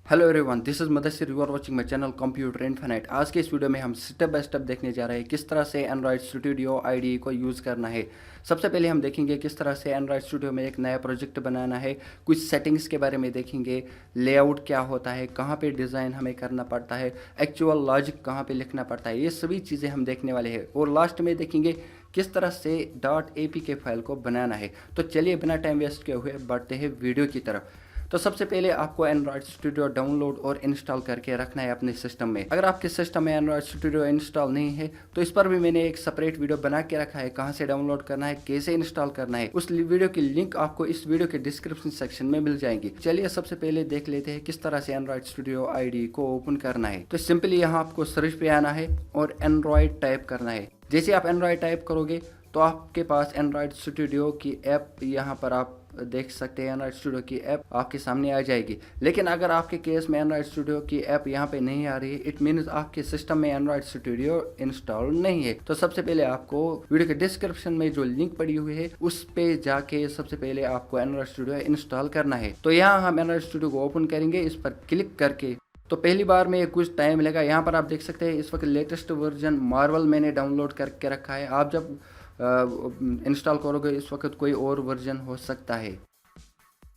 Hello everyone, this is मदसर। You are watching my channel computer infinite. आज के इस वीडियो में हम स्टेप बाय स्टेप देखने जा रहे हैं किस तरह से एंड्रॉयड स्टूडियो आईडी को यूज़ करना है। सबसे पहले हम देखेंगे किस तरह से एंड्रॉयड स्टूडियो में एक नया प्रोजेक्ट बनाना है। कुछ सेटिंग्स के बारे में देखेंगे, लेआउट क्या होता है, कहाँ पे डिज़ाइन हमें करना पड़ता है, एक्चुअल लॉजिक कहाँ पे लिखना पड़ता है, ये सभी चीज़ें हम देखने वाले हैं। और लास्ट में देखेंगे किस तरह से .apk फाइल को बनाना है। तो चलिए बिना टाइम वेस्ट किए हुए बढ़ते हैं वीडियो की तरफ। तो सबसे पहले आपको एंड्रॉयड स्टूडियो डाउनलोड और इंस्टॉल करके रखना है अपने सिस्टम में। अगर आपके सिस्टम में एंड्रॉयड स्टूडियो इंस्टॉल नहीं है तो इस पर भी मैंने एक सेपरेट वीडियो बना के रखा है, कहाँ से डाउनलोड करना है, कैसे इंस्टॉल करना है। उस वीडियो की लिंक आपको इस वीडियो के डिस्क्रिप्शन सेक्शन में मिल जाएंगी। चलिए सबसे पहले देख लेते हैं किस तरह से एंड्रॉयड स्टूडियो आईडी को ओपन करना है। तो सिंपली यहाँ आपको सर्च पे आना है और एंड्रॉयड टाइप करना है। जैसे आप एंड्रॉयड टाइप करोगे तो आपके पास एंड्रॉयड स्टूडियो की ऐप यहाँ पर आप देख सकते हैं। एंड्रॉयड स्टूडियो की ऐप आपके सामने आ जाएगी। लेकिन अगर आपके केस में एंड्रॉयड स्टूडियो की ऐप यहाँ पे नहीं आ रही है, इट मीन्स आपके सिस्टम में एंड्रॉयड स्टूडियो इंस्टॉल नहीं है। तो सबसे पहले आपको वीडियो के डिस्क्रिप्शन में जो लिंक पड़ी हुई है उस पे जाके सबसे पहले आपको एंड्रॉयड स्टूडियो इंस्टॉल करना है। तो यहाँ हम एंड्रॉयड स्टूडियो को ओपन करेंगे, इस पर क्लिक करके। तो पहली बार में कुछ टाइम लगेगा। यहाँ पर आप देख सकते हैं इस वक्त लेटेस्ट वर्जन मार्वल मैंने डाउनलोड करके रखा है। आप जब इंस्टॉल करोगे इस वक्त कोई और वर्जन हो सकता है।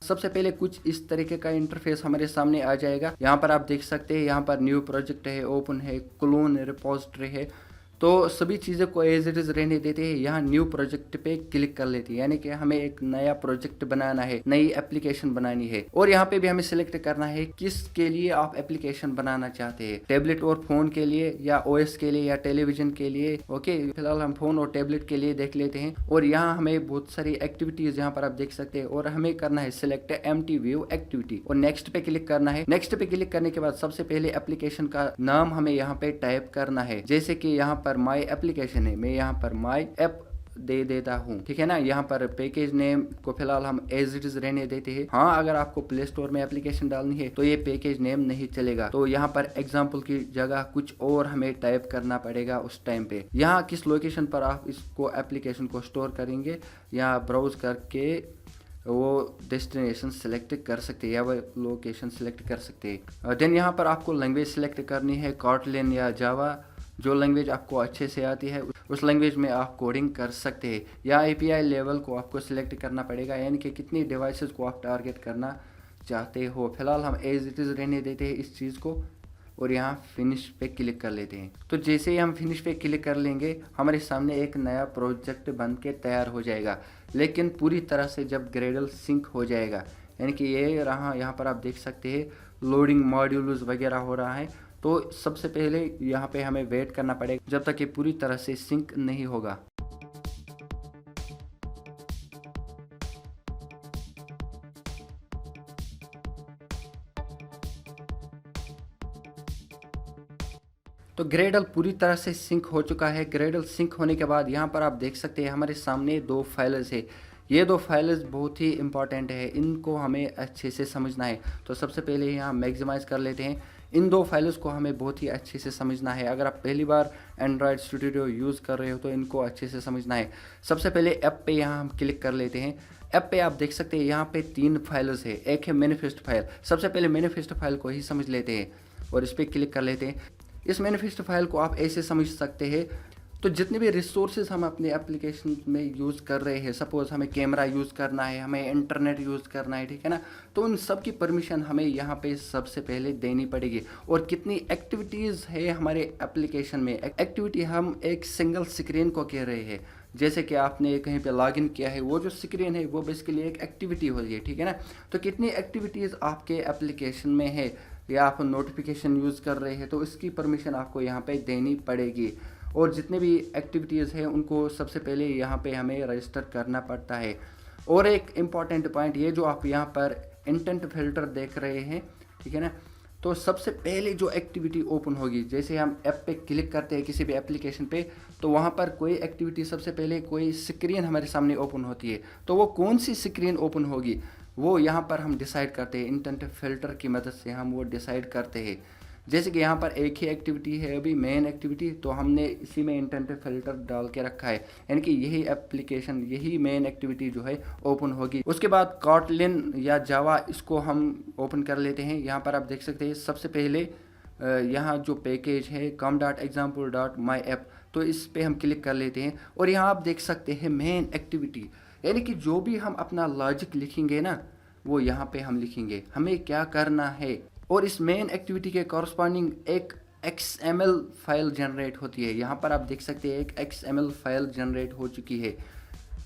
सबसे पहले कुछ इस तरीके का इंटरफेस हमारे सामने आ जाएगा। यहाँ पर आप देख सकते हैं, यहाँ पर न्यू प्रोजेक्ट है, ओपन है, क्लोन रिपोजिटरी है। तो सभी चीज़ें को एज इट इज़ रहने देते हैं। यहाँ न्यू प्रोजेक्ट पे क्लिक कर लेते हैं, यानी कि हमें एक नया प्रोजेक्ट बनाना है, नई एप्लीकेशन बनानी है। और यहाँ पे भी हमें सिलेक्ट करना है किसके लिए आप एप्लीकेशन बनाना चाहते हैं, टैबलेट और फोन के लिए या ओएस के लिए या टेलीविजन के लिए। ओके, फिलहाल हम फोन और टैबलेट के लिए देख लेते हैं। और यहाँ हमें बहुत सारी एक्टिविटीज यहाँ पर आप देख सकते हैं और हमें करना है सिलेक्ट एम्प्टी व्यू एक्टिविटी और नेक्स्ट पे क्लिक करना है। नेक्स्ट पे क्लिक करने के बाद सबसे पहले एप्लीकेशन का नाम हमें यहाँ पे टाइप करना है। जैसे कि यहाँ पर माई एप्लीकेशन है, मैं यहाँ पर माई ऐप दे देता हूँ, ठीक है ना। यहाँ पर पैकेज नेम को फिलहाल हम एज इट इज रहने देते हैं। हाँ, अगर आपको प्ले स्टोर में एप्लीकेशन डालनी है तो ये पैकेज नेम नहीं चलेगा। तो यहाँ पर एग्जाम्पल की जगह कुछ और हमें टाइप करना पड़ेगा उस टाइम पे। यहाँ किस लोकेशन पर आप इसको एप्लीकेशन को स्टोर करेंगे, यहाँ ब्राउज करके वो डेस्टिनेशन सेलेक्ट कर सकते हैं या वो लोकेशन सेलेक्ट कर सकते हैं। देन यहाँ पर आपको लैंग्वेज सेलेक्ट करनी है, कॉटलिन या जावा, जो लैंग्वेज आपको अच्छे से आती है उस लैंग्वेज में आप कोडिंग कर सकते हैं। या एपीआई लेवल को आपको सिलेक्ट करना पड़ेगा, यानी कि कितनी डिवाइसेस को आप टारगेट करना चाहते हो। फिलहाल हम एज इट इज़ रहने देते हैं इस चीज़ को और यहाँ फिनिश पे क्लिक कर लेते हैं। तो जैसे ही हम फिनिश पे क्लिक कर लेंगे हमारे सामने एक नया प्रोजेक्ट बन के तैयार हो जाएगा। लेकिन पूरी तरह से जब ग्रेडल सिंक हो जाएगा, यानी कि ये रहा, यहाँ पर आप देख सकते हैं लोडिंग मॉड्यूल्स वगैरह हो रहा है। तो सबसे पहले यहाँ पे हमें वेट करना पड़ेगा जब तक ये पूरी तरह से सिंक नहीं होगा। तो ग्रेडल पूरी तरह से सिंक हो चुका है। ग्रेडल सिंक होने के बाद यहाँ पर आप देख सकते हैं हमारे सामने दो फाइल्स है। ये दो फाइल्स बहुत ही इंपॉर्टेंट है, इनको हमें अच्छे से समझना है। तो सबसे पहले यहाँ मैक्सिमाइज कर लेते हैं। इन दो फाइल्स को हमें बहुत ही अच्छे से समझना है। अगर आप पहली बार एंड्रॉयड स्टूडियो यूज़ कर रहे हो तो इनको अच्छे से समझना है। सबसे पहले ऐप पे यहाँ हम क्लिक कर लेते हैं। ऐप पे आप देख सकते हैं यहाँ पे तीन फाइल्स है। एक है मैनिफेस्ट फाइल। सबसे पहले मैनिफेस्ट फाइल को ही समझ लेते हैं और इस पर क्लिक कर लेते हैं। इस मैनिफेस्ट फाइल को आप ऐसे समझ सकते हैं, तो जितने भी रिसोर्सेज हम अपने एप्लीकेशन में यूज़ कर रहे हैं, सपोज़ हमें कैमरा यूज़ करना है, हमें इंटरनेट यूज़ करना है, ठीक है ना, तो उन सब की परमिशन हमें यहाँ पे सबसे पहले देनी पड़ेगी। और कितनी एक्टिविटीज़ है हमारे एप्लीकेशन में। एक्टिविटी हम एक सिंगल स्क्रीन को कह रहे हैं। जैसे कि आपने कहीं पे लॉगिन किया है, वो जो स्क्रीन है वो बेसिकली एक एक्टिविटी हो रही है, ठीक है ना। तो कितनी एक्टिविटीज़ आपके एप्लीकेशन में है या आप नोटिफिकेशन यूज़ कर रहे हैं तो इसकी परमिशन आपको यहाँ पे देनी पड़ेगी। और जितने भी एक्टिविटीज़ हैं उनको सबसे पहले यहाँ पे हमें रजिस्टर करना पड़ता है। और एक इम्पॉर्टेंट पॉइंट, ये जो आप यहाँ पर इंटेंट फिल्टर देख रहे हैं, ठीक है ना, तो सबसे पहले जो एक्टिविटी ओपन होगी, जैसे हम ऐप पे क्लिक करते हैं किसी भी एप्लीकेशन पे, तो वहाँ पर कोई एक्टिविटी सबसे पहले कोई स्क्रीन हमारे सामने ओपन होती है। तो वो कौन सी स्क्रीन ओपन होगी वो यहाँ पर हम डिसाइड करते हैं। इंटेंट फिल्टर की मदद से हम वो डिसाइड करते हैं। जैसे कि यहाँ पर एक ही एक्टिविटी है अभी मेन एक्टिविटी, तो हमने इसी में इंटेंट फिल्टर डाल के रखा है, यानी कि यही एप्लीकेशन यही मेन एक्टिविटी जो है ओपन होगी। उसके बाद कॉटलिन या जावा इसको हम ओपन कर लेते हैं। यहाँ पर आप देख सकते हैं सबसे पहले यहाँ जो पैकेज है com.example.myApp, तो इस पे हम क्लिक कर लेते हैं और यहाँ आप देख सकते हैं मेन एक्टिविटी, यानी कि जो भी हम अपना लॉजिक लिखेंगे ना वो यहाँ पे हम लिखेंगे हमें क्या करना है। और इस मेन एक्टिविटी के कॉरस्पॉन्डिंग एक XML फाइल जनरेट होती है। यहाँ पर आप देख सकते हैं एक XML फाइल जनरेट हो चुकी है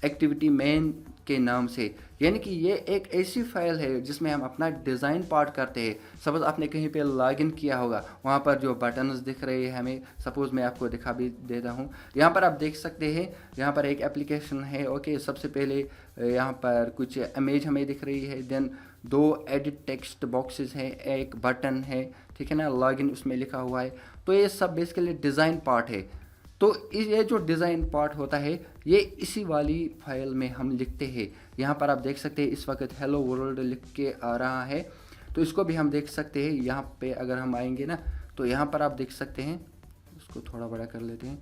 एक्टिविटी मेन के नाम से, यानी कि ये एक ऐसी फाइल है जिसमें हम अपना डिज़ाइन पार्ट करते हैं। सपोज़ आपने कहीं पे लॉगिन किया होगा, वहाँ पर जो बटन्स दिख रहे हैं हमें, सपोज़ मैं आपको दिखा भी देता हूँ। यहाँ पर आप देख सकते हैं यहाँ पर एक एप्लीकेशन है। ओके, सबसे पहले यहाँ पर कुछ इमेज हमें दिख रही है, देन 2 एडिट टेक्स्ट बॉक्सेस हैं, एक बटन है, ठीक है ना, लॉगिन उसमें लिखा हुआ है। तो ये सब बेसिकली डिज़ाइन पार्ट है। तो ये जो डिज़ाइन पार्ट होता है ये इसी वाली फाइल में हम लिखते हैं। यहाँ पर आप देख सकते हैं इस वक्त हेलो वर्ल्ड लिख के आ रहा है, तो इसको भी हम देख सकते हैं। यहाँ पे अगर हम आएंगे ना तो यहाँ पर आप देख सकते हैं, इसको थोड़ा बड़ा कर लेते हैं।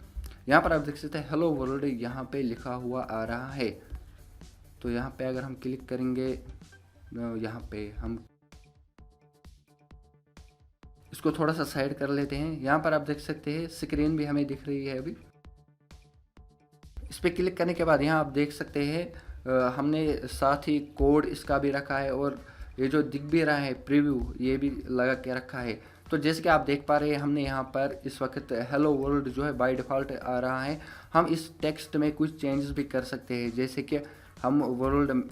यहाँ पर आप देख सकते हैं हेलो वर्ल्ड यहाँ पे लिखा हुआ आ रहा है। तो यहाँ पे अगर हम क्लिक करेंगे, यहाँ पे हम इसको थोड़ा सा साइड कर लेते हैं। यहाँ पर आप देख सकते हैं स्क्रीन भी हमें दिख रही है अभी। इस पर क्लिक करने के बाद यहाँ आप देख सकते हैं हमने साथ ही कोड इसका भी रखा है और ये जो दिख भी रहा है प्रीव्यू ये भी लगा के रखा है। तो जैसे कि आप देख पा रहे हैं हमने यहाँ पर इस वक्त हेलो वर्ल्ड जो है बाय डिफ़ॉल्ट आ रहा है। हम इस टेक्स्ट में कुछ चेंजेस भी कर सकते हैं, जैसे कि हम वर्ल्ड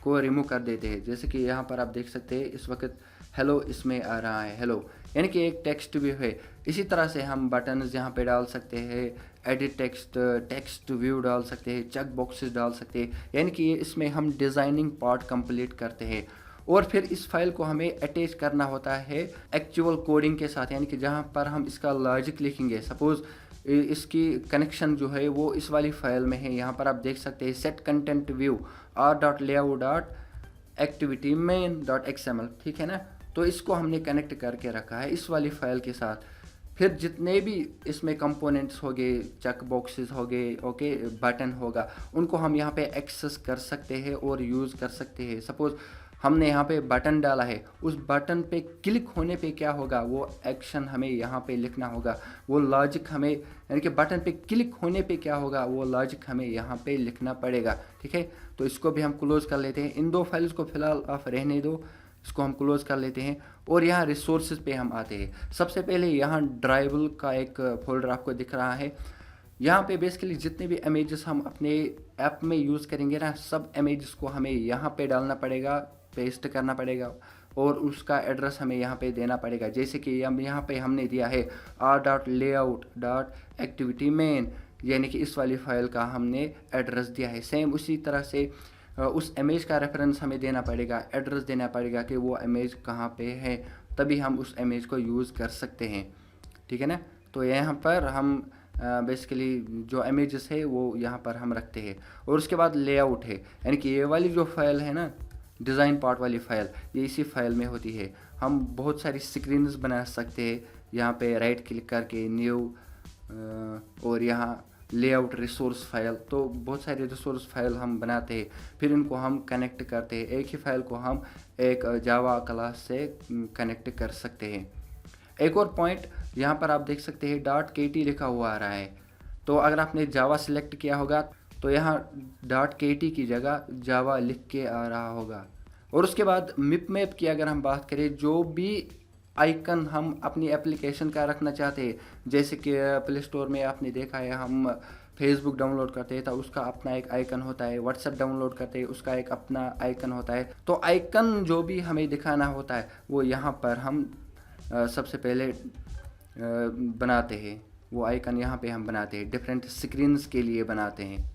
को रिमूव कर देते हैं। जैसे कि यहाँ पर आप देख सकते हैं इस वक्त हेलो इसमें आ रहा है हेलो, यानी कि एक टेक्स्ट भी है। इसी तरह से हम बटन्स यहाँ पे डाल सकते हैं, एडिट टेक्स्ट, टेक्स्ट व्यू डाल सकते हैं, चेक बॉक्सेस डाल सकते हैं, यानी कि इसमें हम डिज़ाइनिंग पार्ट कंप्लीट करते हैं। और फिर इस फाइल को हमें अटैच करना होता है एक्चुअल कोडिंग के साथ, यानी कि जहाँ पर हम इसका लॉजिक लिखेंगे। सपोज़ इसकी कनेक्शन जो है वो इस वाली फाइल में है। यहाँ पर आप देख सकते हैं सेट कंटेंट व्यू r.layout.activity.main.xml, ठीक है ना। तो इसको हमने कनेक्ट करके रखा है इस वाली फाइल के साथ। फिर जितने भी इसमें कंपोनेंट्स हो गए, चेक बॉक्सेस हो गए, ओके, बटन होगा, उनको हम यहाँ पे एक्सेस कर सकते हैं और यूज़ कर सकते हैं। सपोज़ हमने यहाँ पे बटन डाला है, उस बटन पे क्लिक होने पे क्या होगा वो एक्शन हमें यहाँ पे लिखना होगा, वो लॉजिक हमें, यानी कि बटन पे क्लिक होने पे क्या होगा वो लॉजिक हमें यहाँ पे लिखना पड़ेगा, ठीक है। तो इसको भी हम क्लोज़ कर लेते हैं। इन दो फाइल्स को फिलहाल आप रहने दो, इसको हम क्लोज़ कर लेते हैं। और यहाँ रिसोर्सेज पे हम आते हैं। सबसे पहले यहाँ ड्राइवल का एक फोल्डर आपको दिख रहा है। यहाँ पे बेसिकली जितने भी इमेजेस हम अपने ऐप में यूज़ करेंगे ना, सब इमेजेस को हमें यहाँ पे डालना पड़ेगा, पेस्ट करना पड़ेगा और उसका एड्रेस हमें यहाँ पे देना पड़ेगा। जैसे कि हम यहाँ पे हमने दिया है r.layout.activity.main, यानी कि इस वाली फाइल का हमने एड्रेस दिया है। सेम उसी तरह से उस इमेज का रेफरेंस हमें देना पड़ेगा, एड्रेस देना पड़ेगा कि वो इमेज कहाँ पे है, तभी हम उस इमेज को यूज़ कर सकते हैं, ठीक है ना। तो यहाँ पर हम बेसिकली जो इमेजेस है वो यहाँ पर हम रखते हैं। और उसके बाद लेआउट है, यानी कि ये वाली जो फाइल है ना, डिज़ाइन पार्ट वाली फाइल, ये इसी फाइल में होती है। हम बहुत सारी स्क्रीन्स बना सकते हैं यहाँ पे राइट क्लिक करके, न्यू, और यहाँ लेआउट रिसोर्स फाइल, तो बहुत सारी रिसोर्स फाइल हम बनाते हैं। फिर इनको हम कनेक्ट करते हैं, एक ही फाइल को हम एक जावा क्लास से कनेक्ट कर सकते हैं। एक और पॉइंट यहाँ पर आप देख सकते हैं .kt लिखा हुआ आ रहा है। तो अगर आपने जावा सिलेक्ट किया होगा तो यहाँ .kt की जगह जावा लिख के आ रहा होगा। और उसके बाद मिप मैप की अगर हम बात करें, जो भी आइकन हम अपनी एप्लीकेशन का रखना चाहते हैं, जैसे कि प्ले स्टोर में आपने देखा है हम फेसबुक डाउनलोड करते हैं तो उसका अपना एक आइकन होता है, व्हाट्सएप डाउनलोड करते हैं उसका एक अपना आइकन होता है। तो आइकन जो भी हमें दिखाना होता है वो यहाँ पर हम सबसे पहले बनाते हैं। वो आइकन यहाँ पे हम बनाते हैं, डिफरेंट स्क्रीन्स के लिए बनाते हैं,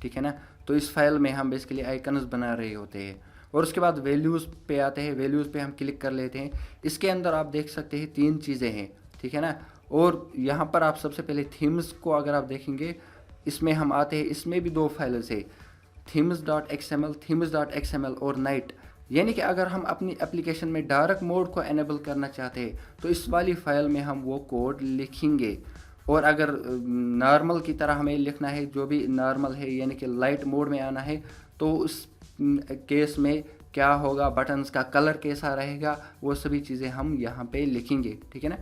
ठीक है ना। तो इस फाइल में हम बेसिकली आइकन्स बना रहे होते हैं। और उसके बाद वैल्यूज़ पे आते हैं, वैल्यूज़ पे हम क्लिक कर लेते हैं। इसके अंदर आप देख सकते हैं 3 चीज़ें हैं, ठीक है ना। और यहाँ पर आप सबसे पहले थीम्स को अगर आप देखेंगे, इसमें हम आते हैं, इसमें भी 2 फाइल्स है, themes.xml और नाइट। यानी कि अगर हम अपनी एप्लीकेशन में डार्क मोड को एनेबल करना चाहते हैं तो इस वाली फाइल में हम वो कोड लिखेंगे। और अगर नॉर्मल की तरह हमें लिखना है, जो भी नॉर्मल है यानी कि लाइट मोड में आना है, तो उस केस में क्या होगा, बटन्स का कलर कैसा रहेगा, वो सभी चीज़ें हम यहाँ पे लिखेंगे। ठीक है ना।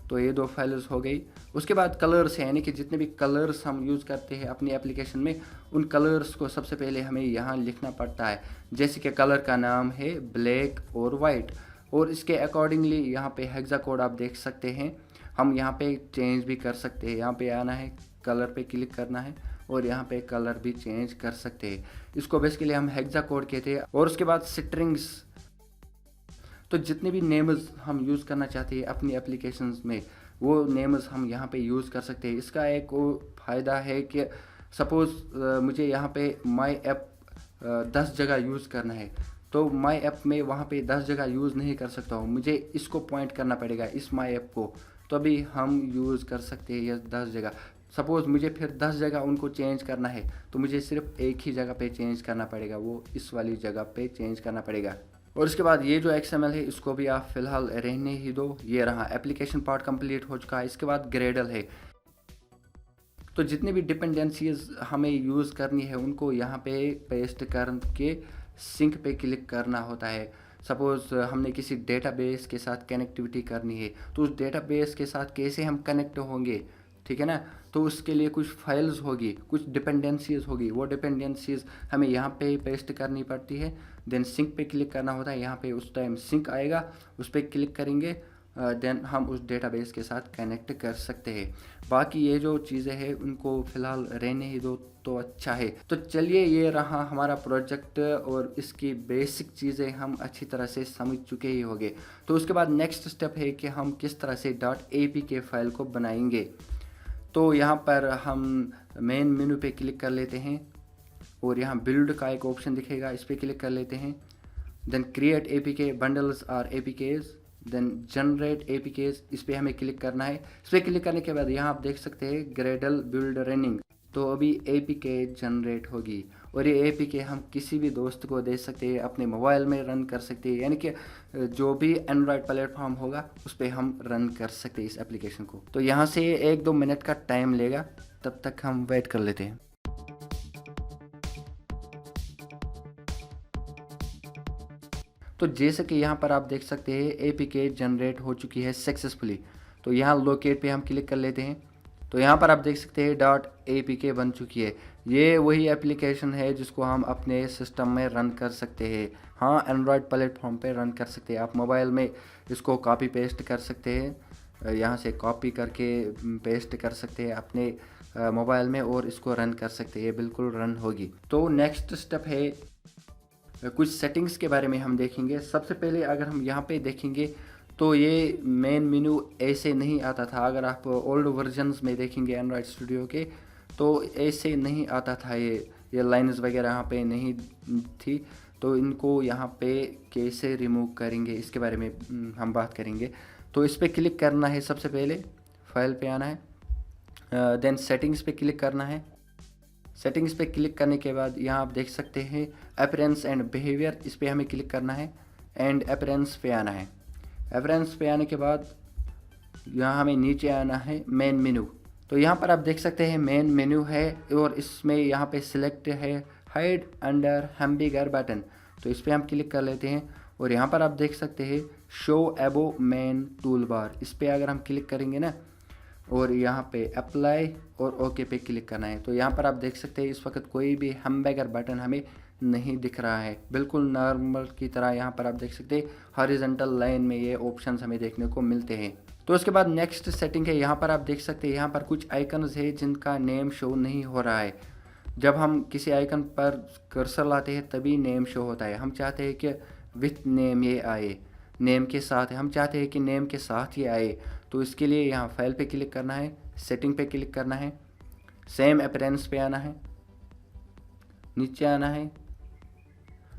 तो ये 2 फाइल्स हो गई। उसके बाद कलर्स है, यानी कि जितने भी कलर्स हम यूज़ करते हैं अपनी एप्लीकेशन में, उन कलर्स को सबसे पहले हमें यहाँ लिखना पड़ता है। जैसे कि कलर का नाम है ब्लैक और वाइट, और इसके अकॉर्डिंगली यहाँ पे हेक्सा कोड आप देख सकते हैं। हम यहाँ पे चेंज भी कर सकते हैं, यहाँ पे आना है, कलर पे क्लिक करना है और यहाँ पे कलर भी चेंज कर सकते हैं। इसको बेसिकली हम हेक्सा कोड कहते हैं। और उसके बाद स्ट्रिंग्स, तो जितने भी नेम्स हम यूज़ करना चाहते हैं अपनी एप्लीकेशंस में, वो नेम्स हम यहाँ पे यूज़ कर सकते हैं। इसका एक वो फ़ायदा है कि सपोज़ मुझे यहाँ पे माई ऐप 10 जगह यूज़ करना है, तो माई ऐप में वहाँ पे 10 जगह यूज़ नहीं कर सकता हूँ, मुझे इसको पॉइंट करना पड़ेगा, इस माई ऐप को, तभी हम यूज़ कर सकते हैं ये 10 जगह। सपोज़ मुझे फिर 10 जगह उनको चेंज करना है, तो मुझे सिर्फ एक ही जगह पे चेंज करना पड़ेगा, वो इस वाली जगह पे चेंज करना पड़ेगा। और उसके बाद ये जो XML है इसको भी आप फ़िलहाल रहने ही दो। ये रहा, एप्लीकेशन पार्ट कंप्लीट हो चुका है। इसके बाद ग्रेडल है, तो जितनी भी डिपेंडेंसीज हमें यूज़ करनी है उनको यहाँ पे पेस्ट करके सिंक पे क्लिक करना होता है। सपोज़ हमने किसी डेटाबेस के साथ कनेक्टिविटी करनी है, तो उस डेटाबेस के साथ कैसे हम कनेक्ट होंगे, ठीक है ना। तो उसके लिए कुछ फाइल्स होगी, कुछ डिपेंडेंसीज होगी, वो डिपेंडेंसीज हमें यहाँ पे पेस्ट करनी पड़ती है। देन सिंक पे क्लिक करना होता है, यहाँ पे उस टाइम सिंक आएगा, उस पर क्लिक करेंगे, देन हम उस डेटाबेस के साथ कनेक्ट कर सकते हैं। बाकी ये जो चीज़ें हैं उनको फ़िलहाल रहने ही दो तो अच्छा है। तो चलिए, ये रहा हमारा प्रोजेक्ट और इसकी बेसिक चीज़ें हम अच्छी तरह से समझ चुके ही होंगे। तो उसके बाद नेक्स्ट स्टेप है कि हम किस तरह से .apk फाइल को बनाएंगे। तो यहाँ पर हम मेन मेनू पे क्लिक कर लेते हैं और यहाँ बिल्ड का एक ऑप्शन दिखेगा, इस पर क्लिक कर लेते हैं। Then create APK bundles or APKs, then generate APKs, इस पर हमें क्लिक करना है। इस पर क्लिक करने के बाद यहाँ आप देख सकते हैं ग्रेडल बिल्ड रनिंग, तो अभी APK जनरेट होगी और ये APK हम किसी भी दोस्त को दे सकते हैं, अपने मोबाइल में रन कर सकते हैं, यानी कि जो भी एंड्रॉयड प्लेटफॉर्म होगा उस पर हम रन कर सकते हैं इस एप्लीकेशन को। तो यहाँ से 1-2 मिनट का टाइम लेगा, तब तक हम वेट कर लेते हैं। तो जैसे कि यहाँ पर आप देख सकते हैं APK जनरेट हो चुकी है सक्सेसफुली। तो यहाँ लोकेट पे हम क्लिक कर लेते हैं। तो यहाँ पर आप देख सकते हैं .apk बन चुकी है। ये वही एप्लीकेशन है जिसको हम अपने सिस्टम में रन कर सकते हैं। हाँ, एंड्रॉयड प्लेटफॉर्म पे रन कर सकते हैं। आप मोबाइल में इसको कॉपी पेस्ट कर सकते हैं, यहाँ से कॉपी करके पेस्ट कर सकते हैं अपने मोबाइल में और इसको रन कर सकते हैं, बिल्कुल रन होगी। तो नेक्स्ट स्टेप है, कुछ सेटिंग्स के बारे में हम देखेंगे। सबसे पहले अगर हम यहाँ पे देखेंगे तो ये मेन मेनू ऐसे नहीं आता था। अगर आप ओल्ड वर्जन्स में देखेंगे एंड्रॉयड स्टूडियो के, तो ऐसे नहीं आता था, ये लाइन्स वगैरह यहाँ पे नहीं थी। तो इनको यहाँ पे कैसे रिमूव करेंगे इसके बारे में हम बात करेंगे। तो इस पर क्लिक करना है, सबसे पहले फाइल पे आना है, देन सेटिंग्स पे क्लिक करना है। सेटिंग्स पे क्लिक करने के बाद यहाँ आप देख सकते हैं अपीयरेंस एंड बिहेवियर, इस पर हमें क्लिक करना है एंड अपीयरेंस पे आना है। अपीयरेंस पे आने के बाद यहाँ हमें नीचे आना है मेन मेनू। तो यहाँ पर आप देख सकते हैं मेन मेनू है और इसमें यहाँ पे सिलेक्ट है हाइड अंडर हैमबर्गर बटन, तो इस पर हम क्लिक कर लेते हैं और यहाँ पर आप देख सकते हैं शो अबो मेन टूल बार, इस पर अगर हम क्लिक करेंगे ना और यहाँ पे अप्लाई और ओके पे क्लिक करना है। तो यहाँ पर आप देख सकते हैं इस वक्त कोई भी हैमबर्गर बटन हमें नहीं दिख रहा है, बिल्कुल नॉर्मल की तरह। यहाँ पर आप देख सकते हैं हॉरिजॉन्टल लाइन में ये ऑप्शंस हमें देखने को मिलते हैं। तो उसके बाद नेक्स्ट सेटिंग है, यहाँ पर आप देख सकते हैं यहाँ पर कुछ आइकन्स है जिनका नेम शो नहीं हो रहा है। जब हम किसी आइकन पर कर्सर लाते हैं तभी नेम शो होता है। हम चाहते हैं कि विथ नेम ये आए, नेम के साथ हम चाहते हैं कि नेम के साथ ही आए। तो इसके लिए यहाँ फाइल पे क्लिक करना है, सेटिंग पे क्लिक करना है, सेम अपीयरेंस पे आना है, नीचे आना है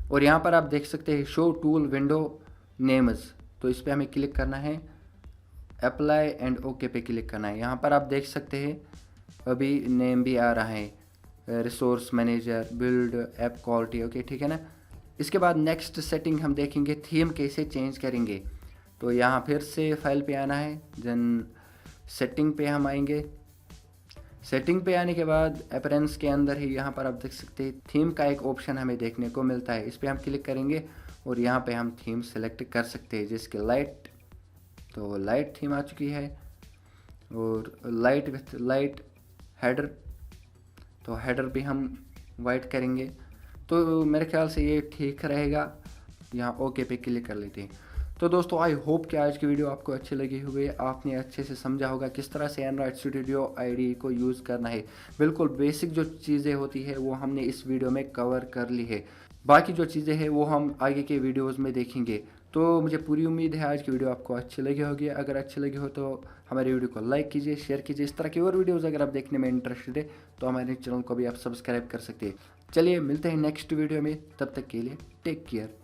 और यहाँ पर आप देख सकते हैं शो टूल विंडो नेम्स, तो इस पर हमें क्लिक करना है, अप्लाई एंड ओके पे क्लिक करना है। यहाँ पर आप देख सकते हैं अभी नेम भी आ रहा है, resource manager, build, app quality, okay ठीक है ना। इसके बाद नेक्स्ट सेटिंग हम देखेंगे थीम कैसे चेंज करेंगे। तो यहाँ फिर से फाइल पे आना है, देन सेटिंग पे हम आएंगे। सेटिंग पे आने के बाद अपीयरेंस के अंदर ही यहाँ पर आप देख सकते हैं थीम का एक ऑप्शन हमें देखने को मिलता है। इस पर हम क्लिक करेंगे और यहाँ पे हम थीम सेलेक्ट कर सकते हैं, जिसके लाइट, तो लाइट थीम आ चुकी है और लाइट विथ लाइट हेडर, तो हेडर भी हम वाइट करेंगे। तो मेरे ख्याल से ये ठीक रहेगा। यहाँ ओके पे क्लिक कर लेते हैं। तो दोस्तों आई होप कि आज की वीडियो आपको अच्छी लगी होगी, आपने अच्छे से समझा होगा किस तरह से एंड्रॉयड स्टूडियो आईडी को यूज़ करना है। बिल्कुल बेसिक जो चीज़ें होती है वो हमने इस वीडियो में कवर कर ली है, बाकी जो चीज़ें हैं वो हम आगे के वीडियोज़ में देखेंगे। तो मुझे पूरी उम्मीद है आज की वीडियो आपको अच्छी लगी होगी। अगर अच्छी लगी हो तो हमारे वीडियो को लाइक कीजिए, शेयर कीजिए। इस तरह की और वीडियोज़ अगर आप देखने में इंटरेस्टेड है तो हमारे चैनल को भी आप सब्सक्राइब कर सकते हैं। चलिए मिलते हैं नेक्स्ट वीडियो में, तब तक के लिए टेक केयर।